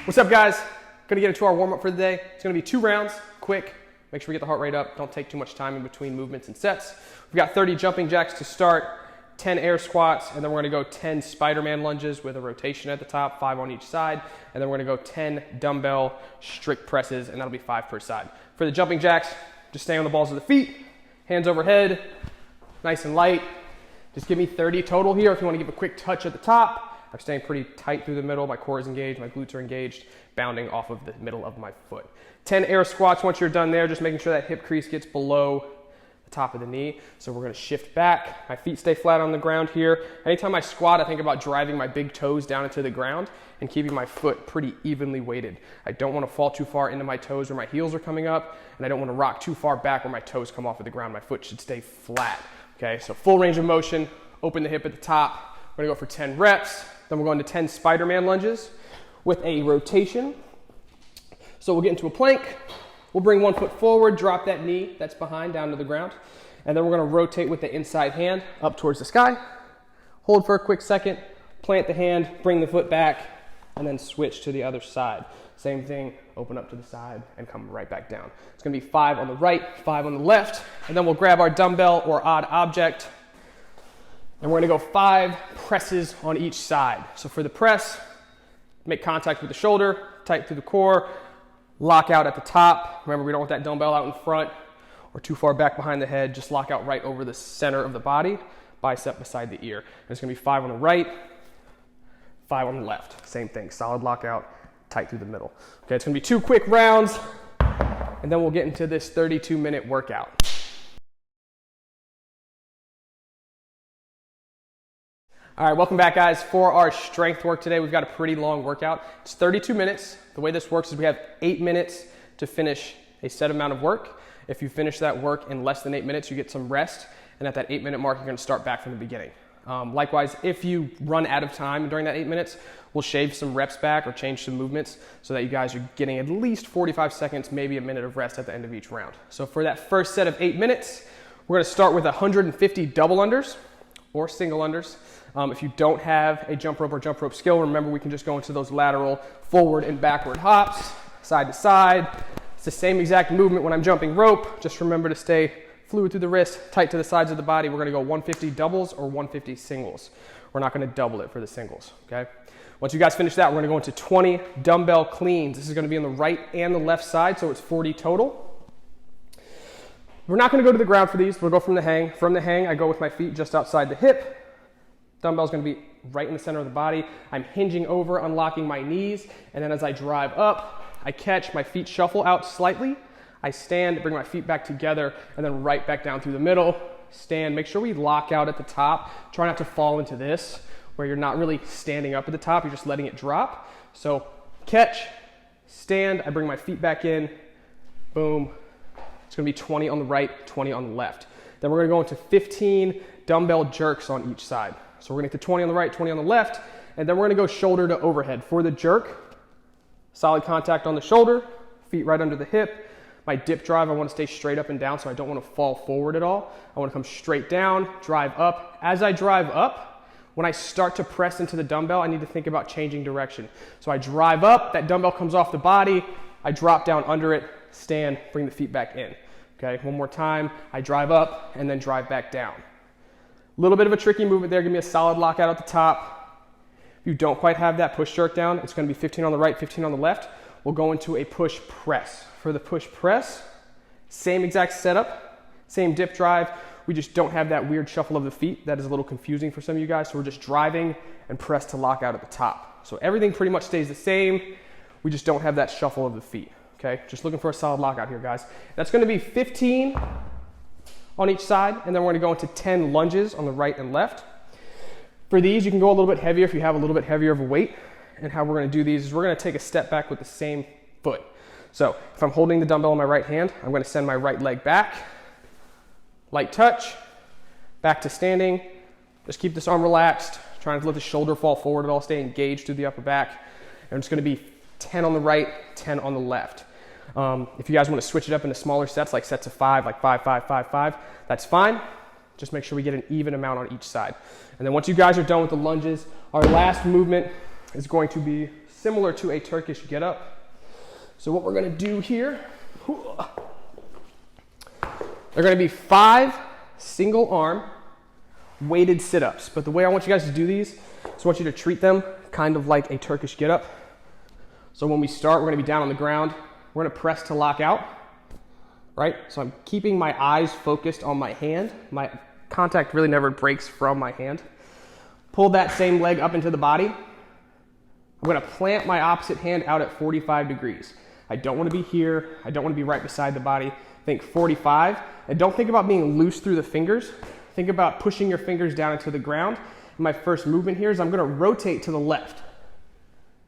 What's up, guys? Gonna get into our warm-up for the day. It's gonna be 2 rounds, quick. Make sure we get the heart rate up. Don't take too much time in between movements and sets. We've got 30 jumping jacks to start, 10 air squats, and then we're gonna go 10 Spiderman lunges with a rotation at the top, 5 on each side, and then we're gonna go 10 dumbbell strict presses, and that'll be 5 per side. For the jumping jacks, just stay on the balls of the feet, hands overhead, nice and light. Just give me 30 total here if you wanna give a quick touch at the top. I'm staying pretty tight through the middle. My core is engaged, my glutes are engaged, bounding off of the middle of my foot. 10 air squats once you're done there, just making sure that hip crease gets below the top of the knee. So we're gonna shift back. My feet stay flat on the ground here. Anytime I squat, I think about driving my big toes down into the ground and keeping my foot pretty evenly weighted. I don't wanna fall too far into my toes where my heels are coming up, and I don't wanna rock too far back where my toes come off of the ground. My foot should stay flat, okay? So full range of motion, open the hip at the top. We're gonna go for 10 reps. Then we're going to 10 Spiderman lunges with a rotation. So we'll get into a plank. We'll bring one foot forward, drop that knee that's behind down to the ground. And then we're gonna rotate with the inside hand up towards the sky. Hold for a quick second, plant the hand, bring the foot back, and then switch to the other side. Same thing, open up to the side and come right back down. It's gonna be 5 on the right, 5 on the left, and then we'll grab our dumbbell or odd object, and we're gonna go 5 presses on each side. So for the press, make contact with the shoulder, tight through the core, lock out at the top. Remember, we don't want that dumbbell out in front or too far back behind the head. Just lock out right over the center of the body, bicep beside the ear. And it's gonna be 5 on the right, 5 on the left. Same thing, solid lockout, tight through the middle. Okay, it's gonna be 2 quick rounds, and then we'll get into this 32-minute workout. All right, welcome back, guys. For our strength work today, we've got a pretty long workout. It's 32 minutes. The way this works is we have 8 minutes to finish a set amount of work. If you finish that work in less than 8 minutes, you get some rest. And at that 8-minute mark, you're gonna start back from the beginning. Likewise, if you run out of time during that 8 minutes, we'll shave some reps back or change some movements so that you guys are getting at least 45 seconds, maybe a minute of rest at the end of each round. So for that first set of 8 minutes, we're gonna start with 150 double unders or single unders. If you don't have a jump rope skill, remember we can just go into those lateral forward and backward hops, side to side. It's the same exact movement when I'm jumping rope. Just remember to stay fluid through the wrist, tight to the sides of the body. We're gonna go 150 doubles or 150 singles. We're not gonna double it for the singles, okay? Once you guys finish that, we're gonna go into 20 dumbbell cleans. This is gonna be on the right and the left side, so it's 40 total. We're not gonna go to the ground for these. We'll go from the hang. From the hang, I go with my feet just outside the hip. Dumbbell's gonna be right in the center of the body. I'm hinging over, unlocking my knees, and then as I drive up, I catch, my feet shuffle out slightly. I stand, bring my feet back together, and then right back down through the middle. Stand, make sure we lock out at the top. Try not to fall into this, where you're not really standing up at the top, you're just letting it drop. So catch, stand, I bring my feet back in, boom. It's gonna be 20 on the right, 20 on the left. Then we're gonna go into 15 dumbbell jerks on each side. So we're gonna get to 20 on the right, 20 on the left, and then we're gonna go shoulder to overhead. For the jerk, solid contact on the shoulder, feet right under the hip. My dip drive, I wanna stay straight up and down, so I don't wanna fall forward at all. I wanna come straight down, drive up. As I drive up, when I start to press into the dumbbell, I need to think about changing direction. So I drive up, that dumbbell comes off the body, I drop down under it, stand, bring the feet back in. Okay, one more time, I drive up and then drive back down. Little bit of a tricky movement there, give me a solid lockout at the top. If you don't quite have that push jerk down, it's gonna be 15 on the right, 15 on the left. We'll go into a push press. For the push press, same exact setup, same dip drive. We just don't have that weird shuffle of the feet. That is a little confusing for some of you guys. So we're just driving and press to lock out at the top. So everything pretty much stays the same. We just don't have that shuffle of the feet, okay? Just looking for a solid lockout here, guys. That's gonna be 15 on each side, and then we're gonna go into 10 lunges on the right and left. For these, you can go a little bit heavier if you have a little bit heavier of a weight. And how we're gonna do these is we're gonna take a step back with the same foot. So if I'm holding the dumbbell in my right hand, I'm gonna send my right leg back, light touch, back to standing. Just keep this arm relaxed, trying to let the shoulder fall forward at all, stay engaged through the upper back. And it's gonna be 10 on the right, 10 on the left. If you guys want to switch it up into smaller sets, like sets of 5, like 5, 5, 5, 5, that's fine. Just make sure we get an even amount on each side. And then once you guys are done with the lunges, our last movement is going to be similar to a Turkish get-up. So what we're gonna do here, they're gonna be 5 single arm weighted sit-ups. But the way I want you guys to do these is I want you to treat them kind of like a Turkish get-up. So when we start, we're gonna be down on the ground. We're gonna press to lock out, right? So I'm keeping my eyes focused on my hand. My contact really never breaks from my hand. Pull that same leg up into the body. I'm gonna plant my opposite hand out at 45 degrees. I don't wanna be here. I don't wanna be right beside the body. Think 45. And don't think about being loose through the fingers. Think about pushing your fingers down into the ground. And my first movement here is I'm gonna rotate to the left.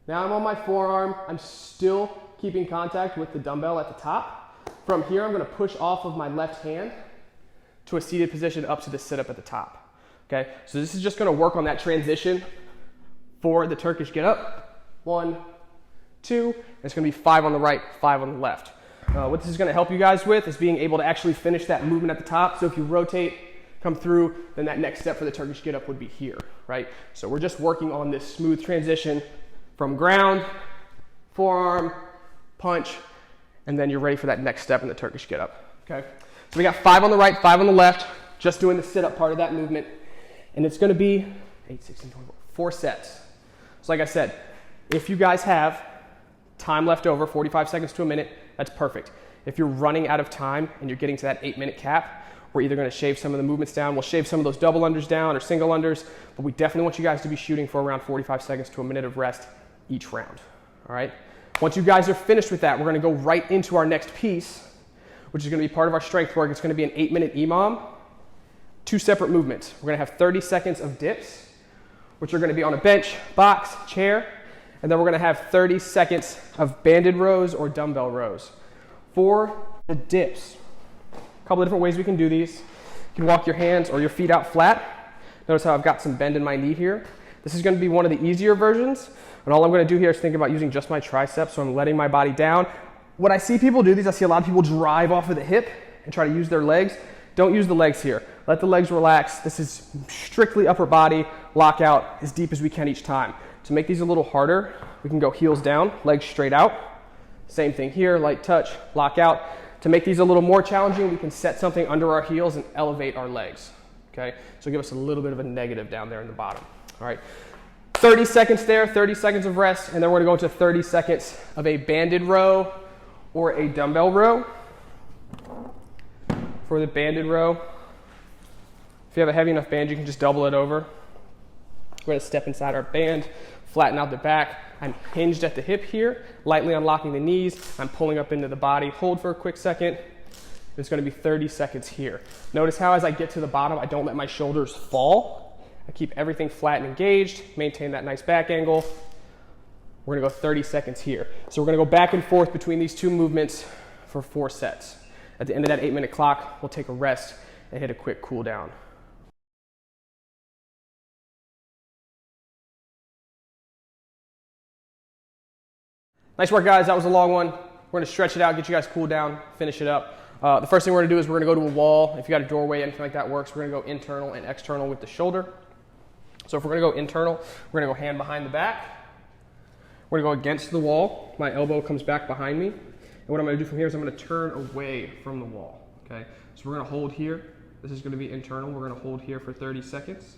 Now I'm on my forearm. I'm still keeping contact with the dumbbell at the top. From here, I'm gonna push off of my left hand to a seated position up to the sit-up at the top. Okay, so this is just gonna work on that transition for the Turkish get-up. 1, 2, and it's gonna be 5 on the right, 5 on the left. What this is gonna help you guys with is being able to actually finish that movement at the top. So if you rotate, come through, then that next step for the Turkish get-up would be here, right? So we're just working on this smooth transition from ground, forearm, punch, and then you're ready for that next step in the Turkish get-up, okay? So we got 5 on the right, 5 on the left, just doing the sit-up part of that movement. And it's gonna be 8, 16, 24, 4 sets. So like I said, if you guys have time left over, 45 seconds to a minute, that's perfect. If you're running out of time and you're getting to that 8-minute cap, we're either gonna shave some of the movements down, we'll shave some of those double unders down or single unders, but we definitely want you guys to be shooting for around 45 seconds to a minute of rest each round, all right? Once you guys are finished with that, we're gonna go right into our next piece, which is gonna be part of our strength work. It's gonna be an 8-minute EMOM, 2 separate movements. We're gonna have 30 seconds of dips, which are gonna be on a bench, box, chair, and then we're gonna have 30 seconds of banded rows or dumbbell rows. For the dips, a couple of different ways we can do these. You can walk your hands or your feet out flat. Notice how I've got some bend in my knee here. This is gonna be one of the easier versions, and all I'm gonna do here is think about using just my triceps, so I'm letting my body down. When I see people do these, I see a lot of people drive off of the hip and try to use their legs. Don't use the legs here. Let the legs relax. This is strictly upper body, lock out as deep as we can each time. To make these a little harder, we can go heels down, legs straight out. Same thing here, light touch, lock out. To make these a little more challenging, we can set something under our heels and elevate our legs, okay? So give us a little bit of a negative down there in the bottom, all right? 30 seconds there, 30 seconds of rest, and then we're gonna go into 30 seconds of a banded row or a dumbbell row. For the banded row, if you have a heavy enough band, you can just double it over. We're gonna step inside our band, flatten out the back. I'm hinged at the hip here, lightly unlocking the knees. I'm pulling up into the body. Hold for a quick second. It's gonna be 30 seconds here. Notice how as I get to the bottom, I don't let my shoulders fall. I keep everything flat and engaged, maintain that nice back angle. We're gonna go 30 seconds here. So we're gonna go back and forth between these 2 movements for 4 sets. At the end of that 8-minute clock, we'll take a rest and hit a quick cool down. Nice work, guys. That was a long one. We're gonna stretch it out, get you guys cooled down, finish it up. The first thing we're gonna do is we're gonna go to a wall. If you got a doorway, anything like that works. We're gonna go internal and external with the shoulder. So if we're gonna go internal, we're gonna go hand behind the back. We're gonna go against the wall. My elbow comes back behind me. And what I'm gonna do from here is I'm gonna turn away from the wall, okay? So we're gonna hold here. This is gonna be internal. We're gonna hold here for 30 seconds.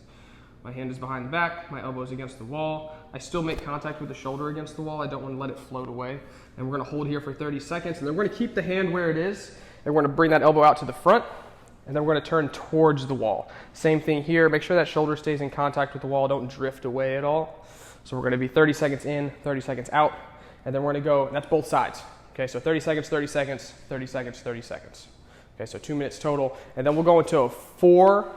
My hand is behind the back, my elbow is against the wall. I still make contact with the shoulder against the wall. I don't want to let it float away. And we're gonna hold here for 30 seconds, and then we're gonna keep the hand where it is, and we're gonna bring that elbow out to the front, and then we're gonna turn towards the wall. Same thing here, make sure that shoulder stays in contact with the wall, don't drift away at all. So we're gonna be 30 seconds in, 30 seconds out, and then we're gonna go, and that's both sides. Okay, so 30 seconds, 30 seconds, 30 seconds, 30 seconds. Okay, so 2 minutes total, and then we'll go into 4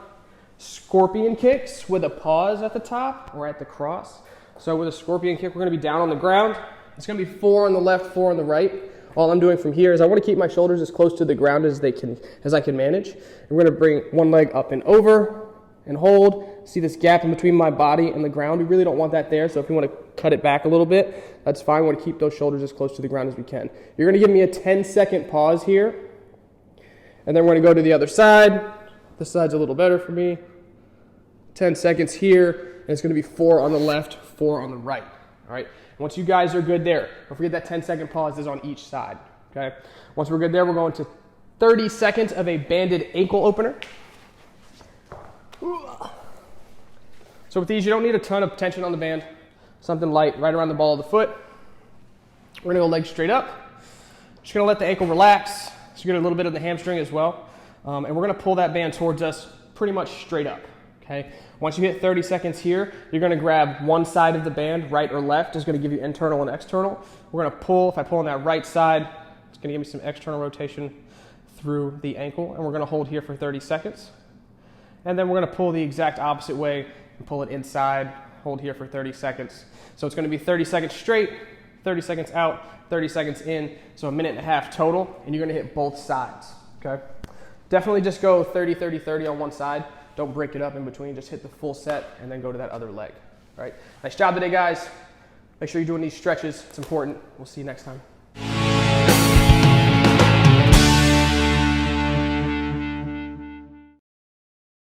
scorpion kicks with a pause at the top or at the cross. So with a scorpion kick, we're gonna be down on the ground. It's gonna be 4 on the left, 4 on the right. All I'm doing from here is I wanna keep my shoulders as close to the ground as I can manage. And we're gonna bring one leg up and over and hold. See this gap in between my body and the ground? We really don't want that there, so if you wanna cut it back a little bit, that's fine. We wanna keep those shoulders as close to the ground as we can. You're gonna give me a 10-second pause here, and then we're gonna go to the other side. This side's a little better for me. 10 seconds here, and it's gonna be 4 on the left, 4 on the right. All right, once you guys are good there, don't forget that 10-second pause is on each side, okay? Once we're good there, we're going to 30 seconds of a banded ankle opener. So with these, you don't need a ton of tension on the band. Something light right around the ball of the foot. We're gonna go legs straight up. Just gonna let the ankle relax. So you get a little bit of the hamstring as well. And we're gonna pull that band towards us pretty much straight up, okay? Once you hit 30 seconds here, you're gonna grab one side of the band, right or left, is gonna give you internal and external. We're gonna pull, if I pull on that right side, it's gonna give me some external rotation through the ankle, and we're gonna hold here for 30 seconds. And then we're gonna pull the exact opposite way and pull it inside, hold here for 30 seconds. So it's gonna be 30 seconds straight, 30 seconds out, 30 seconds in, so 1.5 minutes total, and you're gonna hit both sides, okay? Definitely just go 30, 30, 30 on one side. Don't break it up in between, just hit the full set and then go to that other leg, all right? Nice job today, guys. Make sure you're doing these stretches, it's important. We'll see you next time.